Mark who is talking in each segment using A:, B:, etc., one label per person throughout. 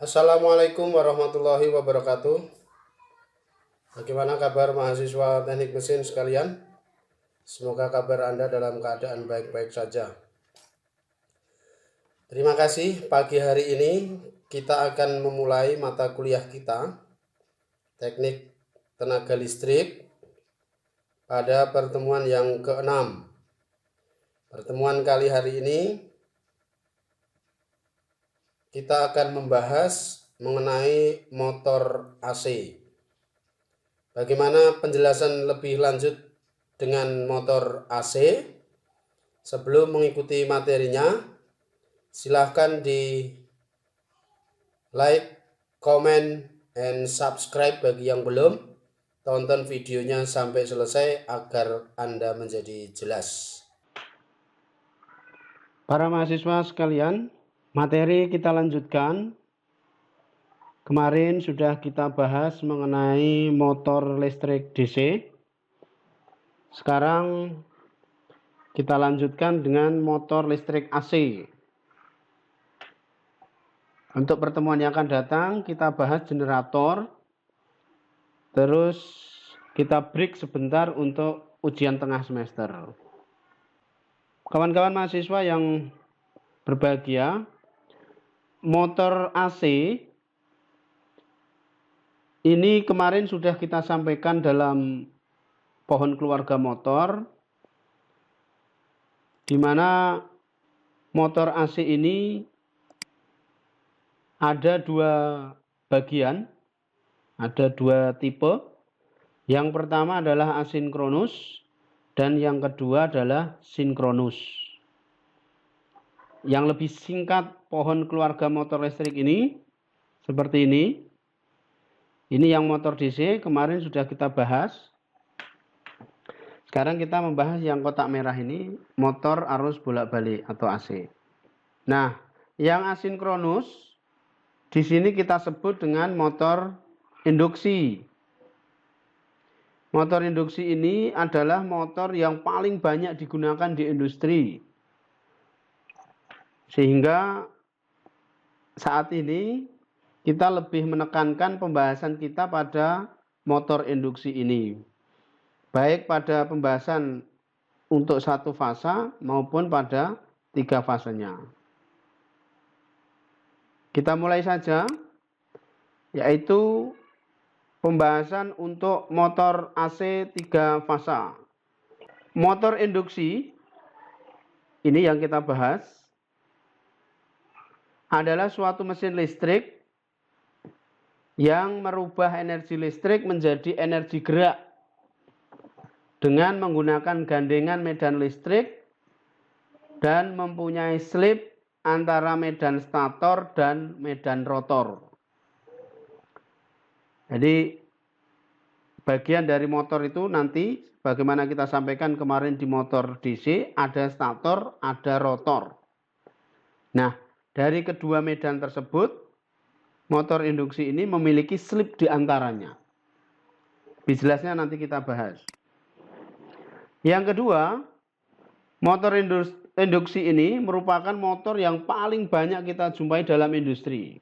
A: Assalamualaikum warahmatullahi wabarakatuh. Bagaimana kabar mahasiswa teknik mesin sekalian? Semoga kabar Anda dalam keadaan baik-baik saja. Terima kasih, pagi hari ini kita akan memulai mata kuliah kita, Teknik Tenaga Listrik, pada pertemuan yang ke-6. Pertemuan kali hari ini kita akan membahas mengenai motor AC. Bagaimana penjelasan lebih lanjut dengan motor AC? Sebelum mengikuti materinya, silahkan di like, comment, and subscribe bagi yang belum. Tonton videonya sampai selesai agar Anda menjadi jelas. Para mahasiswa sekalian, materi kita lanjutkan. Kemarin sudah kita bahas mengenai motor listrik DC. Sekarang kita lanjutkan dengan motor listrik AC. Untuk pertemuan yang akan datang, kita bahas generator. Terus kita break sebentar untuk ujian tengah semester. Kawan-kawan mahasiswa yang berbahagia, motor AC ini kemarin sudah kita sampaikan dalam pohon keluarga motor, di mana motor AC ini ada dua bagian, ada dua tipe. Yang pertama adalah asinkronus dan yang kedua adalah sinkronus. Yang lebih singkat pohon keluarga motor listrik ini seperti ini. Ini yang motor DC, kemarin sudah kita bahas. Sekarang kita membahas yang kotak merah ini, motor arus bolak-balik atau AC. Nah, yang asinkronus di sini kita sebut dengan motor induksi. Motor induksi ini adalah motor yang paling banyak digunakan di industri. Sehingga saat ini kita lebih menekankan pembahasan kita pada motor induksi ini. Baik pada pembahasan untuk satu fasa maupun pada tiga fasenya. Kita mulai saja, yaitu pembahasan untuk motor AC 3 fasa. Motor induksi, ini yang kita bahas, adalah suatu mesin listrik yang merubah energi listrik menjadi energi gerak dengan menggunakan gandengan medan listrik dan mempunyai slip antara medan stator dan medan rotor. Jadi bagian dari motor itu nanti bagaimana kita sampaikan kemarin di motor DC, ada stator, ada rotor. Nah, dari kedua medan tersebut, motor induksi ini memiliki slip di antaranya. Lebih jelasnya nanti kita bahas. Yang kedua, motor induksi ini merupakan motor yang paling banyak kita jumpai dalam industri.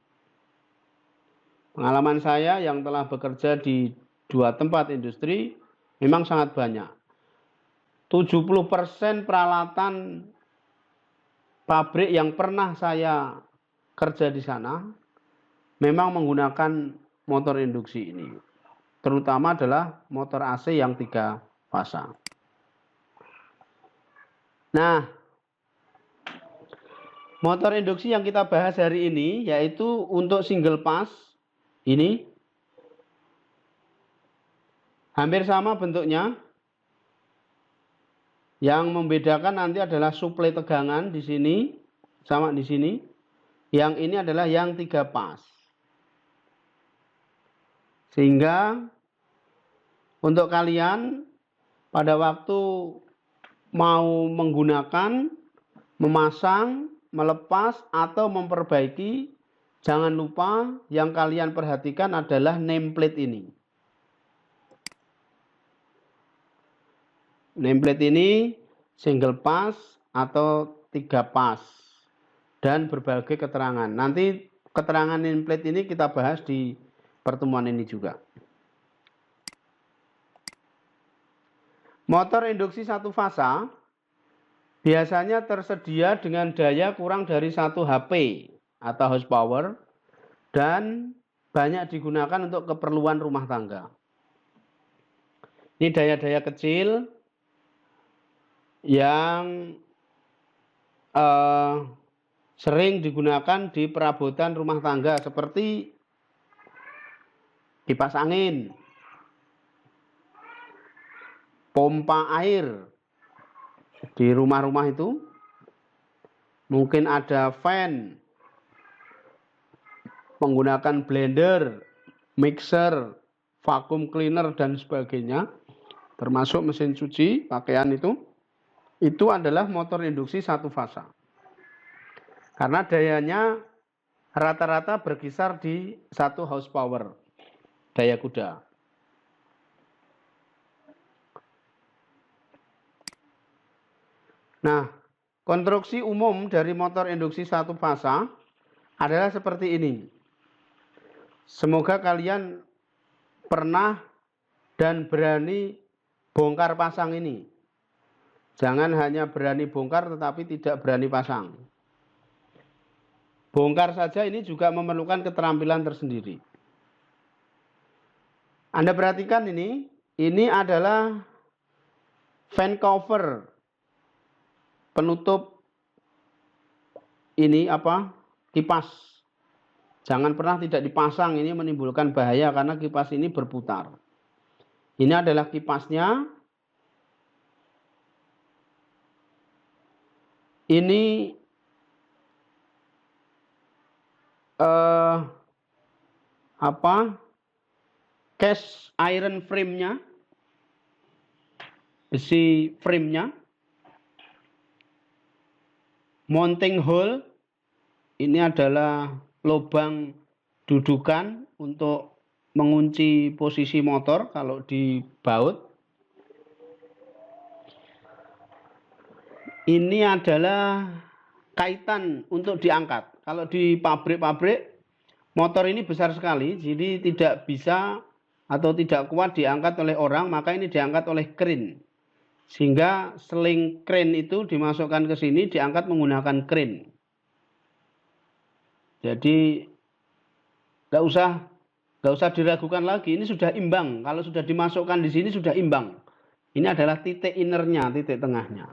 A: Pengalaman saya yang telah bekerja di 2 tempat industri memang sangat banyak. 70% peralatan pabrik yang pernah saya kerja di sana memang menggunakan motor induksi ini. Terutama adalah motor AC yang 3 fasa. Nah, motor induksi yang kita bahas hari ini yaitu untuk single pass ini hampir sama bentuknya. Yang membedakan nanti adalah suplai tegangan di sini sama di sini. Yang ini adalah yang 3 pas. Sehingga untuk kalian pada waktu mau menggunakan, memasang, melepas atau memperbaiki, jangan lupa yang kalian perhatikan adalah nameplate ini. Nameplate ini single pass atau 3 pas dan berbagai keterangan. Nanti keterangan nameplate ini kita bahas di pertemuan ini juga. Motor induksi satu fasa biasanya tersedia dengan daya kurang dari 1 HP atau horsepower dan banyak digunakan untuk keperluan rumah tangga. Ini daya-daya kecil yang sering digunakan di perabotan rumah tangga seperti kipas angin, pompa air di rumah-rumah itu, mungkin ada fan, menggunakan blender, mixer, vacuum cleaner dan sebagainya, termasuk mesin cuci pakaian itu adalah motor induksi satu fasa. Karena dayanya rata-rata berkisar di 1 horsepower, daya kuda. Nah, konstruksi umum dari motor induksi satu fasa adalah seperti ini. Semoga kalian pernah dan berani bongkar pasang ini. Jangan hanya berani bongkar tetapi tidak berani pasang. Bongkar saja ini juga memerlukan keterampilan tersendiri. Anda perhatikan ini adalah fan cover, penutup kipas. Jangan pernah tidak dipasang, ini menimbulkan bahaya karena kipas ini berputar. Ini adalah kipasnya. Ini cast iron frame-nya, besi frame-nya. Mounting hole, ini adalah lubang dudukan untuk mengunci posisi motor kalau dibaut. Ini adalah kaitan untuk diangkat. Kalau di pabrik-pabrik, motor ini besar sekali, jadi tidak bisa atau tidak kuat diangkat oleh orang, maka ini diangkat oleh crane. Sehingga sling crane itu dimasukkan ke sini, diangkat menggunakan crane. Jadi nggak usah diragukan lagi, ini sudah imbang. Kalau sudah dimasukkan di sini sudah imbang. Ini adalah titik innernya, titik tengahnya.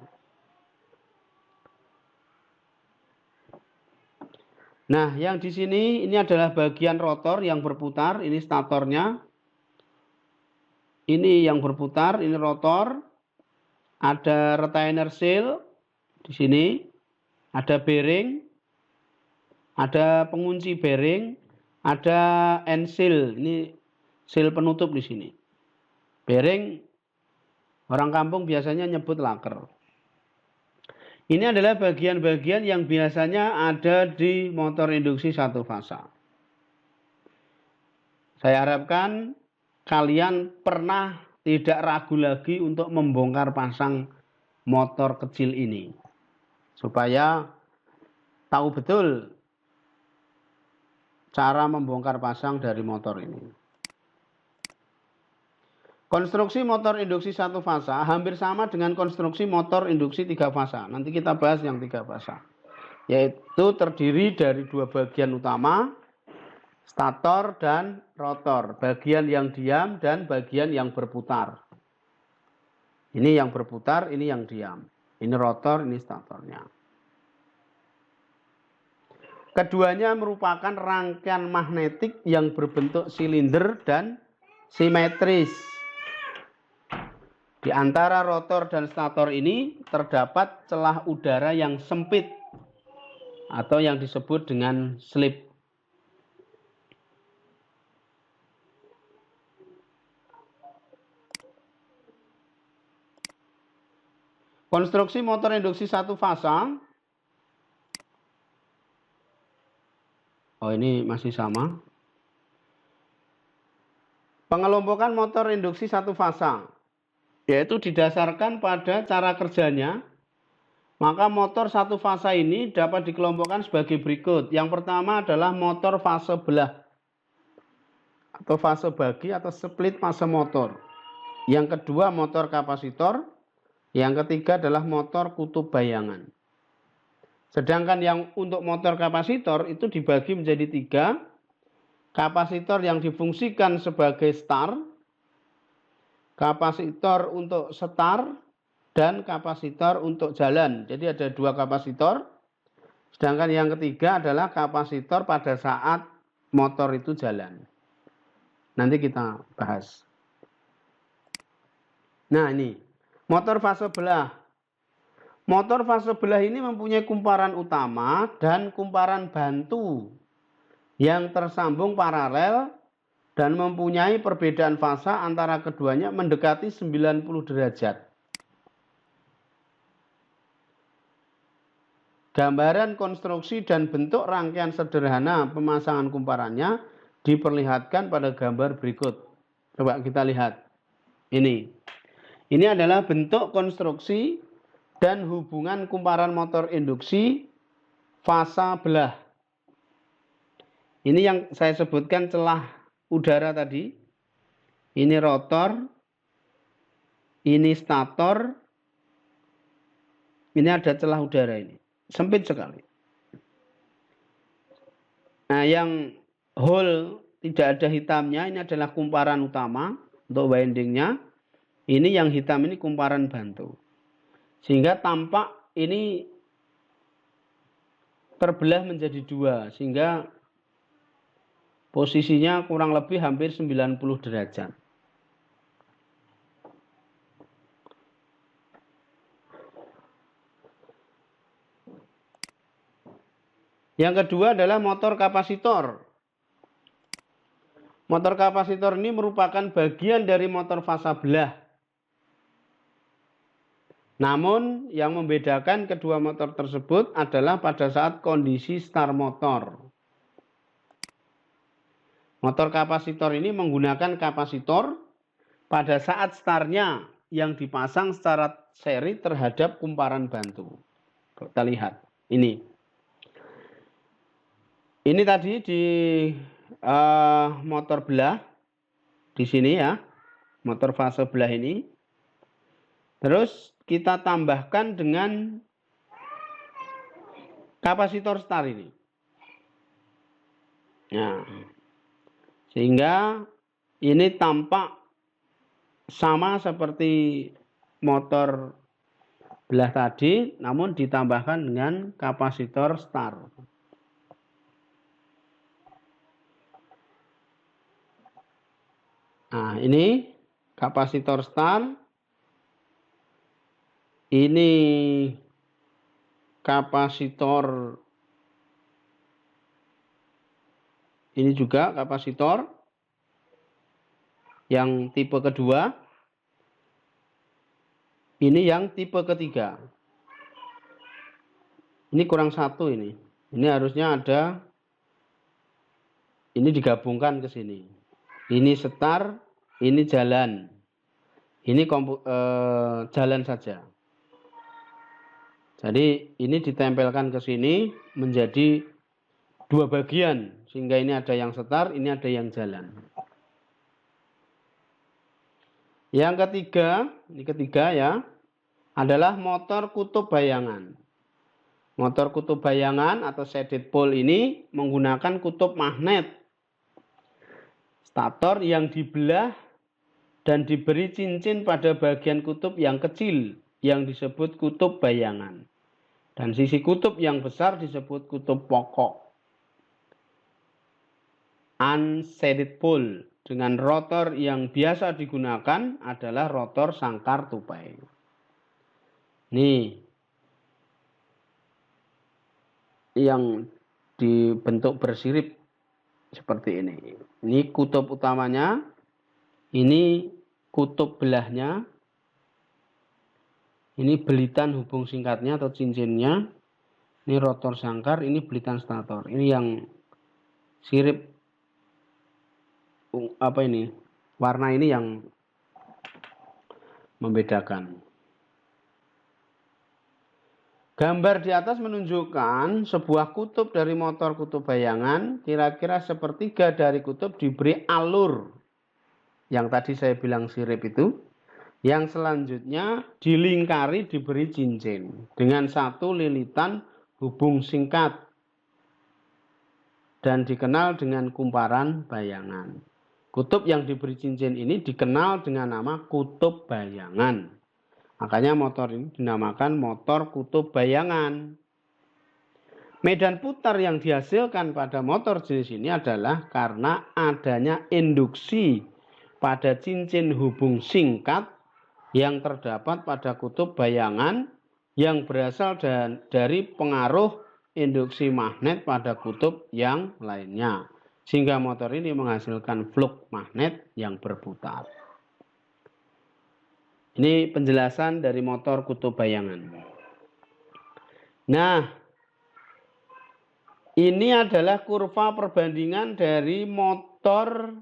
A: Nah, yang di sini ini adalah bagian rotor yang berputar, ini statornya. Ini yang berputar, ini rotor. Ada retainer seal di sini, ada bearing, ada pengunci bearing, ada end seal, ini seal penutup di sini. Bearing, orang kampung biasanya nyebut laker. Ini adalah bagian-bagian yang biasanya ada di motor induksi satu fasa. Saya harapkan kalian pernah tidak ragu lagi untuk membongkar pasang motor kecil ini. Supaya tahu betul cara membongkar pasang dari motor ini. Konstruksi motor induksi satu fasa hampir sama dengan konstruksi motor induksi 3 fasa. Nanti kita bahas yang 3 fasa. Yaitu terdiri dari 2 bagian utama, stator dan rotor, bagian yang diam dan bagian yang berputar. Ini yang berputar, ini yang diam. Ini rotor, ini statornya. Keduanya merupakan rangkaian magnetik yang berbentuk silinder dan simetris. Di antara rotor dan stator ini terdapat celah udara yang sempit atau yang disebut dengan slip. Konstruksi motor induksi satu fasa. Oh, ini masih sama. Pengelompokan motor induksi satu fasa, yaitu didasarkan pada cara kerjanya Maka motor satu fasa ini dapat dikelompokkan sebagai berikut. Yang pertama adalah motor fase belah atau fase bagi atau split fase motor. Yang kedua motor kapasitor. Yang ketiga adalah motor kutub bayangan. Sedangkan yang untuk motor kapasitor itu dibagi menjadi 3. Kapasitor yang difungsikan sebagai star, kapasitor untuk setar, dan kapasitor untuk jalan. Jadi ada 2 kapasitor. Sedangkan yang ketiga adalah kapasitor pada saat motor itu jalan. Nanti kita bahas. Nah ini, motor fase belah. Motor fase belah ini mempunyai kumparan utama dan kumparan bantu yang tersambung paralel dan mempunyai perbedaan fasa antara keduanya mendekati 90 derajat. Gambaran konstruksi dan bentuk rangkaian sederhana pemasangan kumparannya diperlihatkan pada gambar berikut. Coba kita lihat. Ini adalah bentuk konstruksi dan hubungan kumparan motor induksi fasa belah. Ini yang saya sebutkan celah udara tadi. Ini rotor, ini stator, ini ada celah udara ini. Sempit sekali. Nah, yang hole tidak ada hitamnya, ini adalah kumparan utama untuk windingnya. Ini yang hitam ini kumparan bantu. Sehingga tampak ini terbelah menjadi 2. Sehingga posisinya kurang lebih hampir 90 derajat. Yang kedua adalah motor kapasitor. Motor kapasitor ini merupakan bagian dari motor fasa belah. Namun yang membedakan kedua motor tersebut adalah pada saat kondisi star motor. Motor kapasitor ini menggunakan kapasitor pada saat startnya yang dipasang secara seri terhadap kumparan bantu. Kita lihat ini. Ini tadi di motor belah di sini ya, motor fase belah ini. Terus kita tambahkan dengan kapasitor star ini. Nah, sehingga ini tampak sama seperti motor belah tadi, namun ditambahkan dengan kapasitor star. Nah, ini kapasitor star. Ini kapasitor. Ini juga kapasitor yang tipe kedua. Ini yang tipe ketiga. Ini kurang 1 ini. Ini harusnya ada. Ini digabungkan ke sini. Ini setar, ini jalan. Ini jalan saja. Jadi ini ditempelkan ke sini menjadi 2 bagian. Sehingga ini ada yang setar, ini ada yang jalan. Yang ketiga, ini ketiga ya, adalah motor kutub bayangan. Motor kutub bayangan atau shaded pole ini menggunakan kutub magnet. Stator yang dibelah dan diberi cincin pada bagian kutub yang kecil yang disebut kutub bayangan. Dan sisi kutub yang besar disebut kutub pokok. Unshaded pole dengan rotor yang biasa digunakan adalah rotor sangkar tupai. Nih, yang dibentuk bersirip seperti ini. Ini kutub utamanya, ini kutub belahnya, ini belitan hubung singkatnya atau cincinnya, ini rotor sangkar, ini belitan stator. Ini yang sirip apa ini? Warna ini yang membedakan. Gambar di atas menunjukkan sebuah kutub dari motor kutub bayangan, kira-kira sepertiga dari kutub diberi alur. Yang tadi saya bilang sirip itu. Yang selanjutnya dilingkari diberi cincin dengan satu lilitan hubung singkat dan dikenal dengan kumparan bayangan. Kutub yang diberi cincin ini dikenal dengan nama kutub bayangan. Makanya motor ini dinamakan motor kutub bayangan. Medan putar yang dihasilkan pada motor jenis ini adalah karena adanya induksi pada cincin hubung singkat yang terdapat pada kutub bayangan yang berasal dari pengaruh induksi magnet pada kutub yang lainnya. Sehingga motor ini menghasilkan flux magnet yang berputar. Ini penjelasan dari motor kutub bayangan. Nah, ini adalah kurva perbandingan dari motor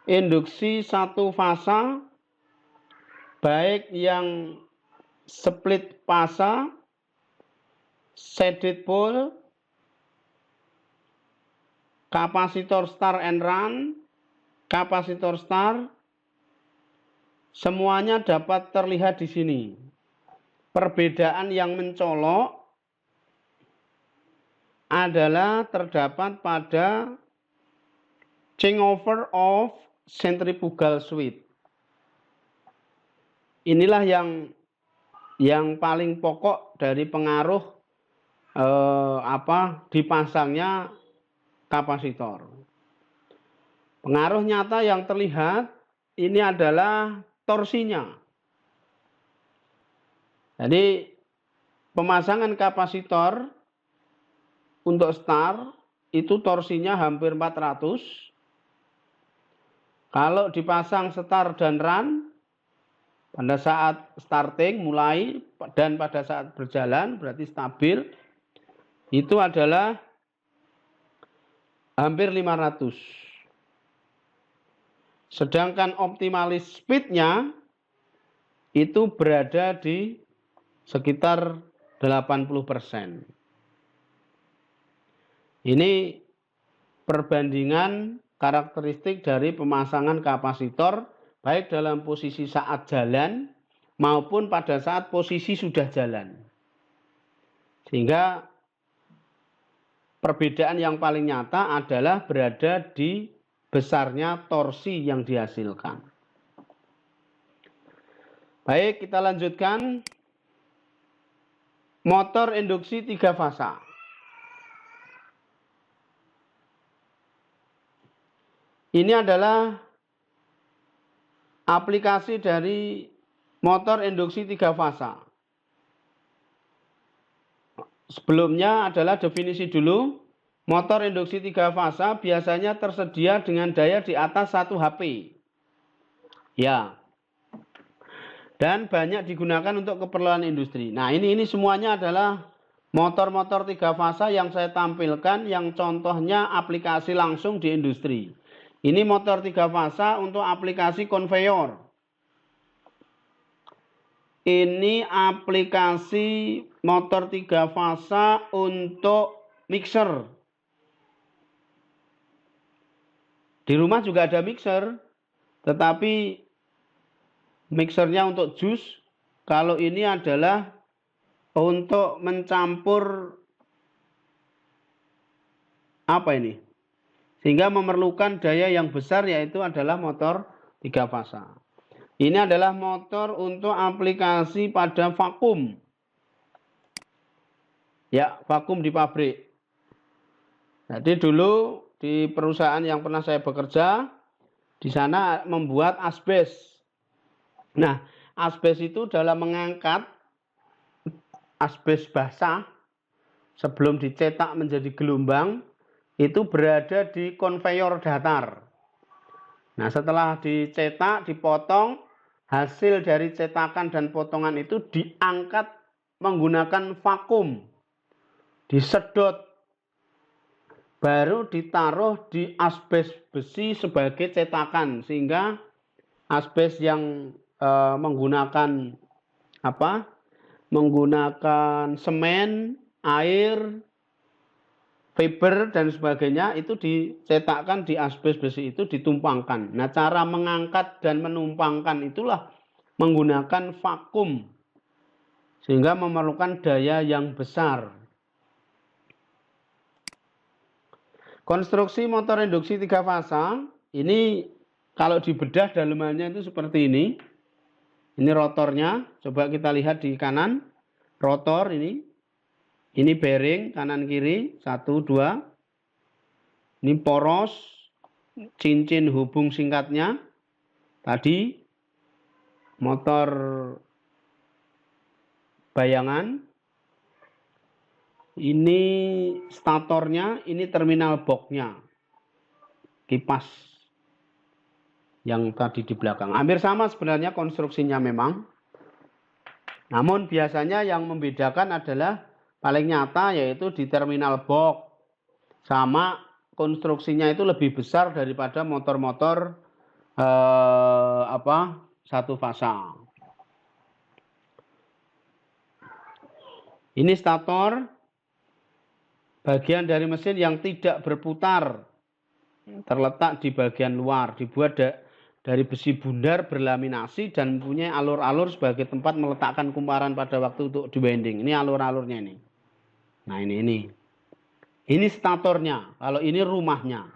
A: induksi satu fasa, baik yang split fasa, shaded pole, kapasitor start and run, kapasitor start, semuanya dapat terlihat di sini. Perbedaan yang mencolok adalah terdapat pada changeover of centrifugal switch. Inilah yang paling pokok dari pengaruh dipasangnya kapasitor. Pengaruh nyata yang terlihat ini adalah torsinya. Jadi pemasangan kapasitor untuk start itu torsinya hampir 400. Kalau dipasang start dan run pada saat starting mulai dan pada saat berjalan berarti stabil itu adalah hampir 500. Sedangkan optimalis speednya itu berada di sekitar 80%. Ini perbandingan karakteristik dari pemasangan kapasitor baik dalam posisi saat jalan maupun pada saat posisi sudah jalan. Sehingga perbedaan yang paling nyata adalah berada di besarnya torsi yang dihasilkan. Baik, kita lanjutkan. Motor induksi 3 fasa. Ini adalah aplikasi dari motor induksi 3 fasa. Sebelumnya adalah definisi dulu. Motor induksi 3 fasa biasanya tersedia dengan daya di atas 1 HP. Ya. Dan banyak digunakan untuk keperluan industri. Nah, ini semuanya adalah motor-motor 3 fasa yang saya tampilkan yang contohnya aplikasi langsung di industri. Ini motor 3 fasa untuk aplikasi konveyor. Ini aplikasi motor 3 fasa untuk mixer. Di rumah juga ada mixer, tetapi mixernya untuk jus. Kalau ini adalah untuk mencampur apa ini? Sehingga memerlukan daya yang besar, yaitu adalah motor 3 fasa. Ini adalah motor untuk aplikasi pada vakum. Ya, vakum di pabrik. Jadi dulu di perusahaan yang pernah saya bekerja, di sana membuat asbes. Nah, asbes itu dalam mengangkat asbes basah sebelum dicetak menjadi gelombang, itu berada di konveyor datar. Nah, setelah dicetak, dipotong, hasil dari cetakan dan potongan itu diangkat menggunakan vakum, disedot, baru ditaruh di asbes besi sebagai cetakan, sehingga asbes yang menggunakan menggunakan semen, air, fiber dan sebagainya, itu dicetakkan di asbes besi itu ditumpangkan. Nah, cara mengangkat dan menumpangkan itulah menggunakan vakum, sehingga memerlukan daya yang besar. Konstruksi motor induksi 3 fasa, ini kalau dibedah dalemannya itu seperti ini. Ini rotornya, coba kita lihat di kanan, rotor ini. Ini bearing kanan kiri, 1, 2. Ini poros, cincin hubung singkatnya. Tadi motor bayangan. Ini statornya, ini terminal boxnya. Kipas yang tadi di belakang. Hampir sama sebenarnya konstruksinya memang. Namun biasanya yang membedakan adalah paling nyata yaitu di terminal box. Sama konstruksinya itu lebih besar daripada motor-motor satu fasa. Ini stator, bagian dari mesin yang tidak berputar, terletak di bagian luar, dibuat dari besi bundar berlaminasi dan mempunyai alur-alur sebagai tempat meletakkan kumparan pada waktu untuk di-winding. Ini alur-alurnya ini. Nah, ini. Ini statornya. Kalau ini rumahnya.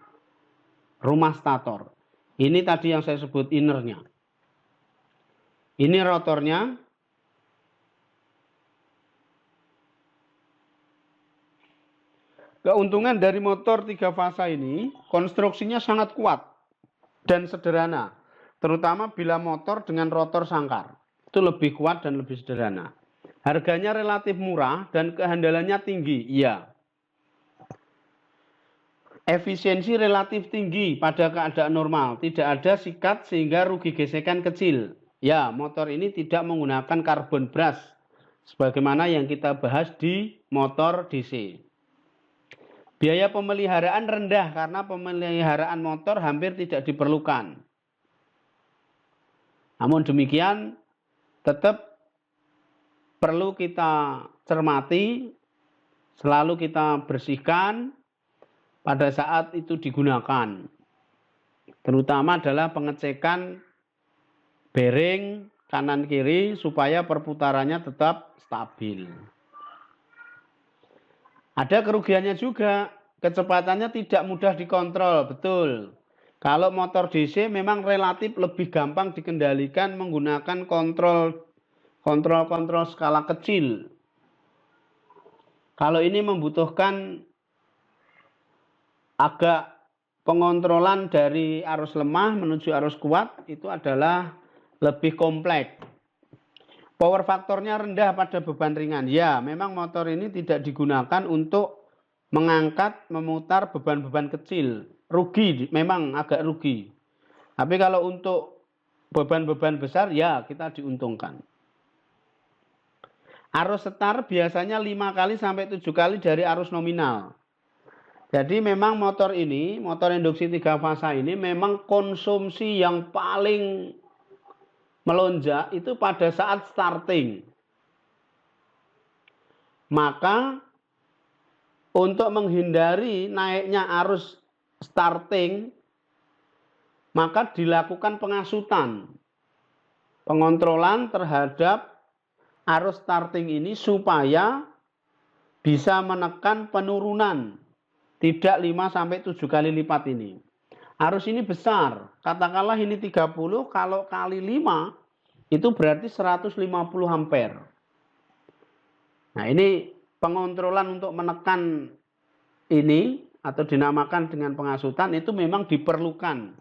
A: Rumah stator. Ini tadi yang saya sebut innernya. Ini rotornya. Keuntungan dari motor 3 fasa ini, konstruksinya sangat kuat dan sederhana. Terutama bila motor dengan rotor sangkar. Itu lebih kuat dan lebih sederhana. Harganya relatif murah dan kehandalannya tinggi. Iya. Efisiensi relatif tinggi pada keadaan normal. Tidak ada sikat sehingga rugi gesekan kecil. Ya, motor ini tidak menggunakan karbon brush. Sebagaimana yang kita bahas di motor DC. Biaya pemeliharaan rendah karena pemeliharaan motor hampir tidak diperlukan. Namun demikian, tetap perlu kita cermati, selalu kita bersihkan pada saat itu digunakan. Terutama adalah pengecekan bearing kanan kiri supaya perputarannya tetap stabil. Ada kerugiannya juga, kecepatannya tidak mudah dikontrol, betul. Kalau motor DC memang relatif lebih gampang dikendalikan menggunakan kontrol skala kecil. Kalau ini membutuhkan agak pengontrolan dari arus lemah menuju arus kuat, itu adalah lebih kompleks. Power faktornya rendah pada beban ringan. Ya, memang motor ini tidak digunakan untuk mengangkat, memutar beban-beban kecil. Rugi, memang agak rugi. Tapi kalau untuk beban-beban besar, ya kita diuntungkan. Arus setar biasanya 5 kali sampai 7 kali dari arus nominal. Jadi memang motor ini, motor induksi 3 fasa ini memang konsumsi yang paling melonjak itu pada saat starting. Maka untuk menghindari naiknya arus starting, maka dilakukan pengasutan, pengontrolan terhadap arus starting ini supaya bisa menekan penurunan, tidak 5-7 kali lipat ini. Arus ini besar, katakanlah ini 30, kalau kali 5 itu berarti 150 ampere. Nah, ini pengontrolan untuk menekan ini atau dinamakan dengan pengasutan itu memang diperlukan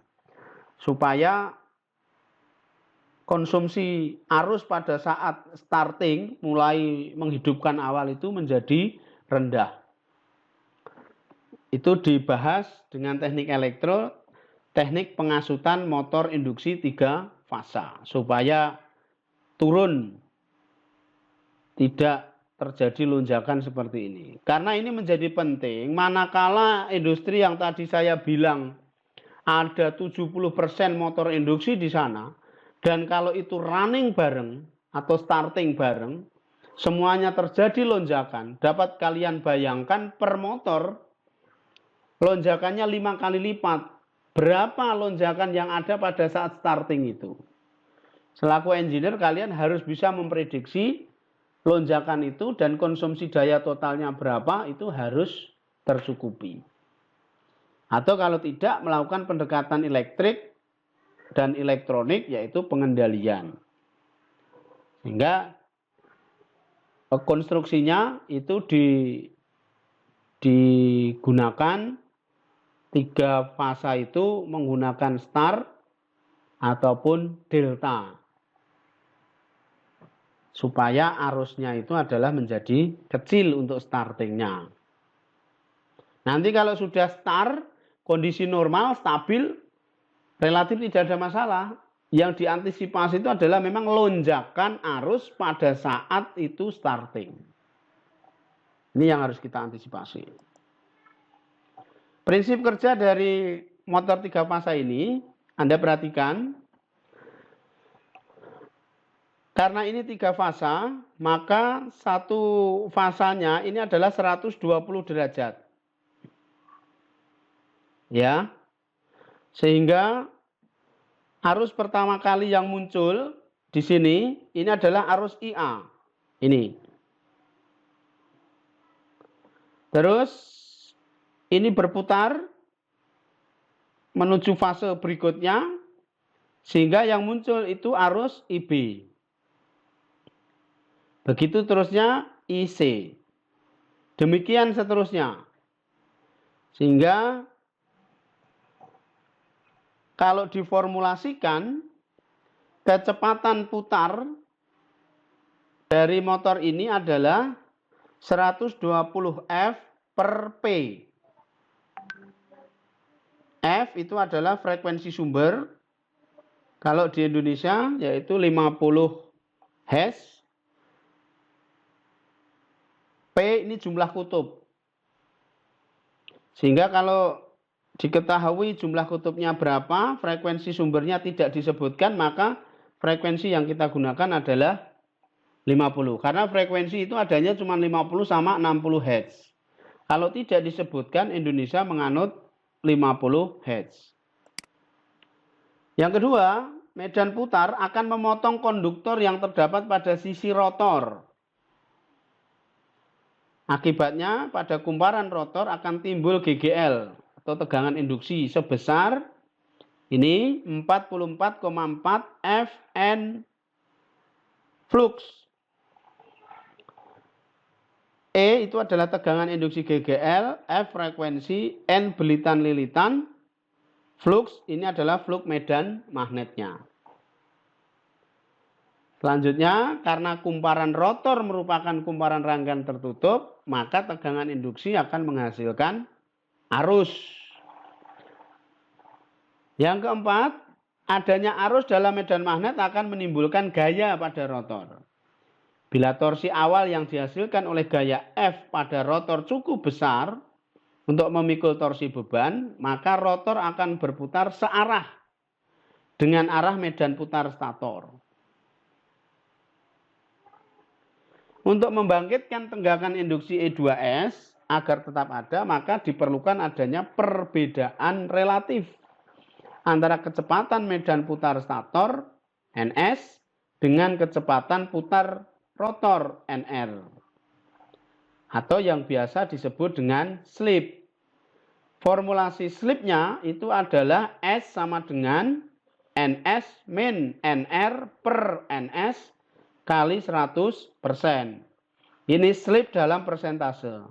A: supaya konsumsi arus pada saat starting mulai menghidupkan awal itu menjadi rendah. Itu dibahas dengan teknik elektro, teknik pengasutan motor induksi 3 fasa supaya turun, tidak terjadi lonjakan seperti ini. Karena ini menjadi penting manakala industri yang tadi saya bilang ada 70% motor induksi di sana, dan kalau itu running bareng atau starting bareng, semuanya terjadi lonjakan. Dapat kalian bayangkan per motor lonjakannya 5 kali lipat. Berapa lonjakan yang ada pada saat starting itu? Selaku engineer kalian harus bisa memprediksi lonjakan itu dan konsumsi daya totalnya berapa itu harus tercukupi. Atau kalau tidak melakukan pendekatan elektrik dan elektronik yaitu pengendalian. Sehingga konstruksinya itu digunakan 3 fasa itu menggunakan star ataupun delta. Supaya arusnya itu adalah menjadi kecil untuk startingnya. Nanti kalau sudah start, kondisi normal, stabil, relatif tidak ada masalah. Yang diantisipasi itu adalah memang lonjakan arus pada saat itu starting. Ini yang harus kita antisipasi. Prinsip kerja dari motor 3 fasa ini, Anda perhatikan. Karena ini 3 fasa, maka satu fasanya ini adalah 120 derajat. Ya. Sehingga arus pertama kali yang muncul di sini ini adalah arus IA. Ini. Terus ini berputar menuju fase berikutnya sehingga yang muncul itu arus IB. Begitu terusnya IC. Demikian seterusnya. Sehingga kalau diformulasikan kecepatan putar dari motor ini adalah 120 F per P. F itu adalah frekuensi sumber. Kalau di Indonesia yaitu 50 Hz. P ini jumlah kutub. Sehingga kalau diketahui jumlah kutubnya berapa, frekuensi sumbernya tidak disebutkan, maka frekuensi yang kita gunakan adalah 50. Karena frekuensi itu adanya cuma 50 sama 60 Hz. Kalau tidak disebutkan, Indonesia menganut 50 Hz. Yang kedua, medan putar akan memotong konduktor yang terdapat pada sisi rotor. Akibatnya pada kumparan rotor akan timbul GGL atau tegangan induksi sebesar ini 44,4 Fn flux. E itu adalah tegangan induksi GGL, F frekuensi, N belitan lilitan, flux ini adalah flux medan magnetnya. Selanjutnya, karena kumparan rotor merupakan kumparan rangkaian tertutup, maka tegangan induksi akan menghasilkan arus. Yang keempat, adanya arus dalam medan magnet akan menimbulkan gaya pada rotor. Bila torsi awal yang dihasilkan oleh gaya F pada rotor cukup besar untuk memikul torsi beban, maka rotor akan berputar searah dengan arah medan putar stator. Untuk membangkitkan tegangan induksi E2S agar tetap ada, maka diperlukan adanya perbedaan relatif antara kecepatan medan putar stator NS dengan kecepatan putar rotor NR atau yang biasa disebut dengan slip. Formulasi slipnya itu adalah S sama dengan NS min NR per NS kali 100%. Ini slip dalam persentase.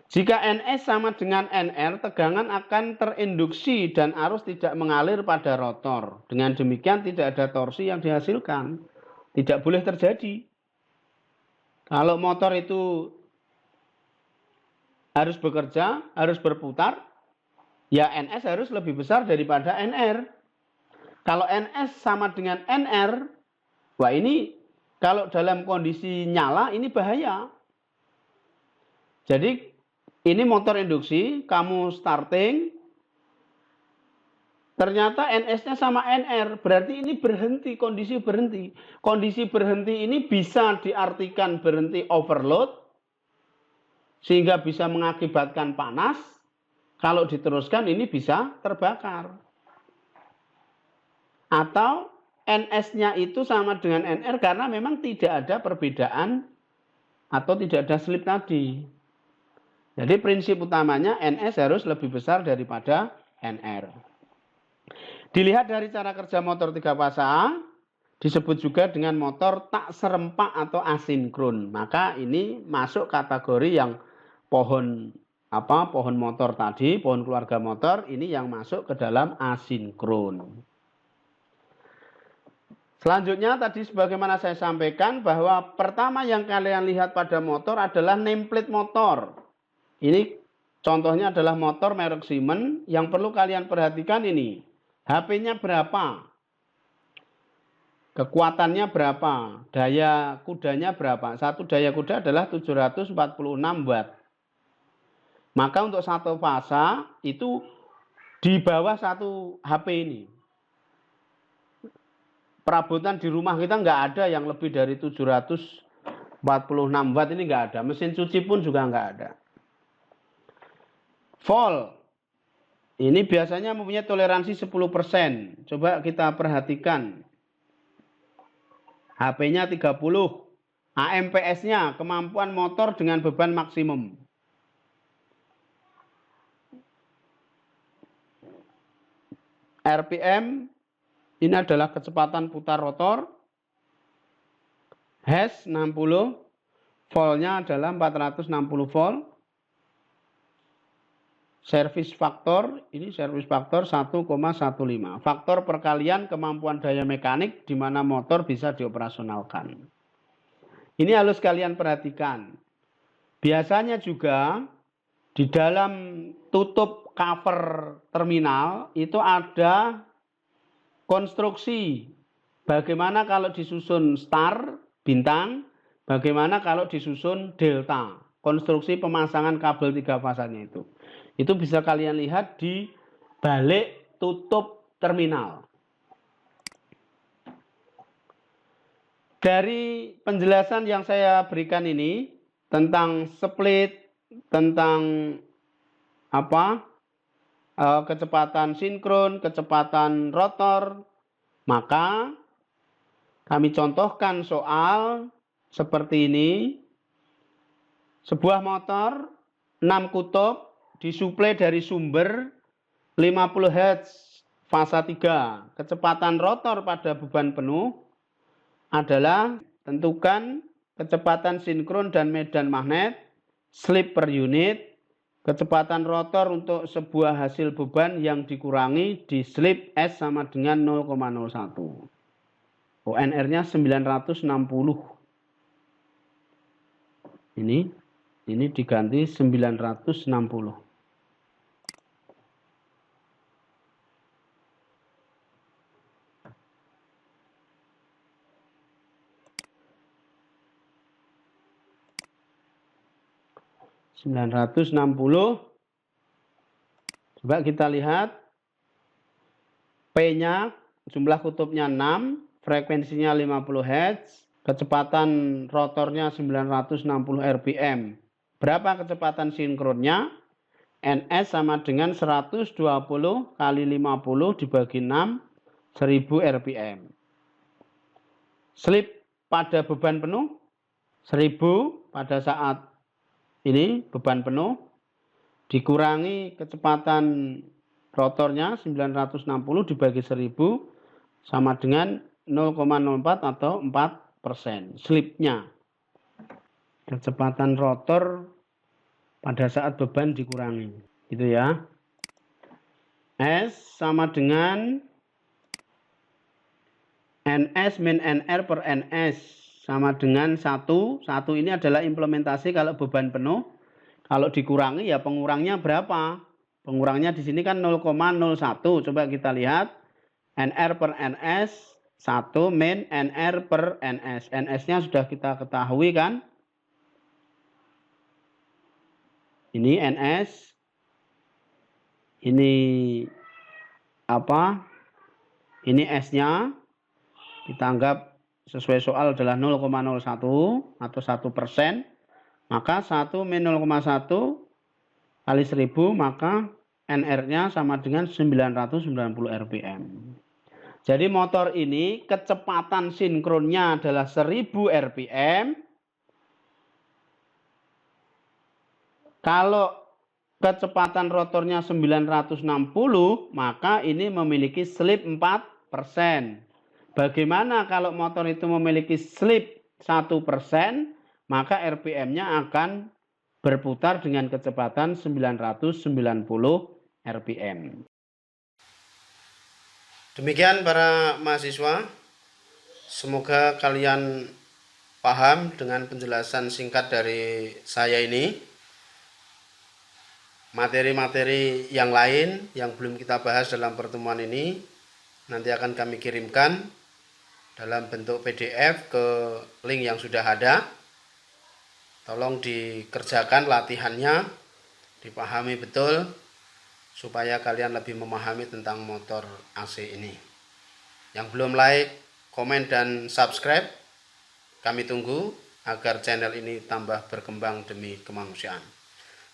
A: Jika NS sama dengan NR, tegangan akan terinduksi dan arus tidak mengalir pada rotor. Dengan demikian tidak ada torsi yang dihasilkan. Tidak boleh terjadi. Kalau motor itu harus bekerja, harus berputar, ya NS harus lebih besar daripada NR. Kalau NS sama dengan NR, wah ini kalau dalam kondisi nyala ini bahaya. Jadi ini motor induksi, kamu starting, Ternyata NS-nya sama NR, berarti ini berhenti, kondisi berhenti. Kondisi berhenti ini bisa diartikan berhenti overload, sehingga bisa mengakibatkan panas. Kalau diteruskan ini bisa terbakar. Atau NS-nya itu sama dengan NR karena memang tidak ada perbedaan atau tidak ada slip tadi. Jadi prinsip utamanya NS harus lebih besar daripada NR. Dilihat dari cara kerja motor 3 fasa, disebut juga dengan motor tak serempak atau asinkron. Maka ini masuk kategori yang pohon motor tadi, pohon keluarga motor, ini yang masuk ke dalam asinkron. Selanjutnya tadi sebagaimana saya sampaikan bahwa pertama yang kalian lihat pada motor adalah nameplate motor. Ini contohnya adalah motor merek Siemens. Yang perlu kalian perhatikan ini. HP-nya berapa? Kekuatannya berapa? Daya kudanya berapa? Satu daya kuda adalah 746 watt. Maka untuk satu fasa itu di bawah satu HP ini. Perabotan di rumah kita nggak ada yang lebih dari 746 watt, ini nggak ada. Mesin cuci pun juga nggak ada. Volt. Ini biasanya mempunyai toleransi 10%. Coba kita perhatikan. HP-nya 30. AMPS-nya, kemampuan motor dengan beban maksimum. RPM, ini adalah kecepatan putar rotor. Hash 60. Voltnya adalah 460 volt. Service faktor, ini service faktor 1,15. Faktor perkalian kemampuan daya mekanik di mana motor bisa dioperasionalkan. Ini harus kalian perhatikan. Biasanya juga di dalam tutup cover terminal itu ada konstruksi. Bagaimana kalau disusun star, bintang, bagaimana kalau disusun delta. Konstruksi pemasangan kabel 3 fasanya itu. Itu bisa kalian lihat di balik tutup terminal. Dari penjelasan yang saya berikan ini tentang split, tentang kecepatan sinkron, kecepatan rotor, maka kami contohkan soal seperti ini. Sebuah motor 6 kutub disuplai dari sumber 50 Hz fasa 3. Kecepatan rotor pada beban penuh adalah tentukan kecepatan sinkron dan medan magnet, slip per unit, kecepatan rotor untuk sebuah hasil beban yang dikurangi di slip S sama dengan 0,01. ONR-nya 960. Ini diganti 960. Coba kita lihat P-nya, jumlah kutubnya 6, frekuensinya 50 Hz, kecepatan rotornya 960 rpm. Berapa kecepatan sinkronnya? NS sama dengan 120 kali 50 dibagi 6, 1000 rpm. Slip pada beban penuh, 1000 pada saat ini beban penuh, dikurangi kecepatan rotornya 960 dibagi 1000 sama dengan 0,04 atau 4%. Slipnya, kecepatan rotor pada saat beban dikurangi, gitu ya. S sama dengan NS min NR per NS sama dengan 1. 1 ini adalah implementasi kalau beban penuh. Kalau dikurangi ya pengurangnya berapa? Pengurangnya di sini kan 0,01. Coba kita lihat. NR per NS 1 min NR per NS. NS-nya sudah kita ketahui kan? Ini NS. Ini ini S-nya kita anggap sesuai soal adalah 0,01 atau 1%, maka 1 min 0,1 kali 1000, maka NR-nya sama dengan 990 rpm. Jadi motor ini kecepatan sinkronnya adalah 1000 rpm. Kalau kecepatan rotornya 960, maka ini memiliki slip 4%. Bagaimana kalau motor itu memiliki slip 1%, maka RPM-nya akan berputar dengan kecepatan 990 rpm. Demikian para mahasiswa, semoga kalian paham dengan penjelasan singkat dari saya ini. Materi-materi yang lain yang belum kita bahas dalam pertemuan ini nanti akan kami kirimkan dalam bentuk PDF ke link yang sudah ada. Tolong dikerjakan latihannya, dipahami betul supaya kalian lebih memahami tentang motor AC ini. Yang belum like, komen, dan subscribe, kami tunggu agar channel ini tambah berkembang demi kemanusiaan.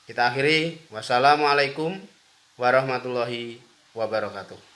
A: Kita akhiri, wassalamualaikum warahmatullahi wabarakatuh.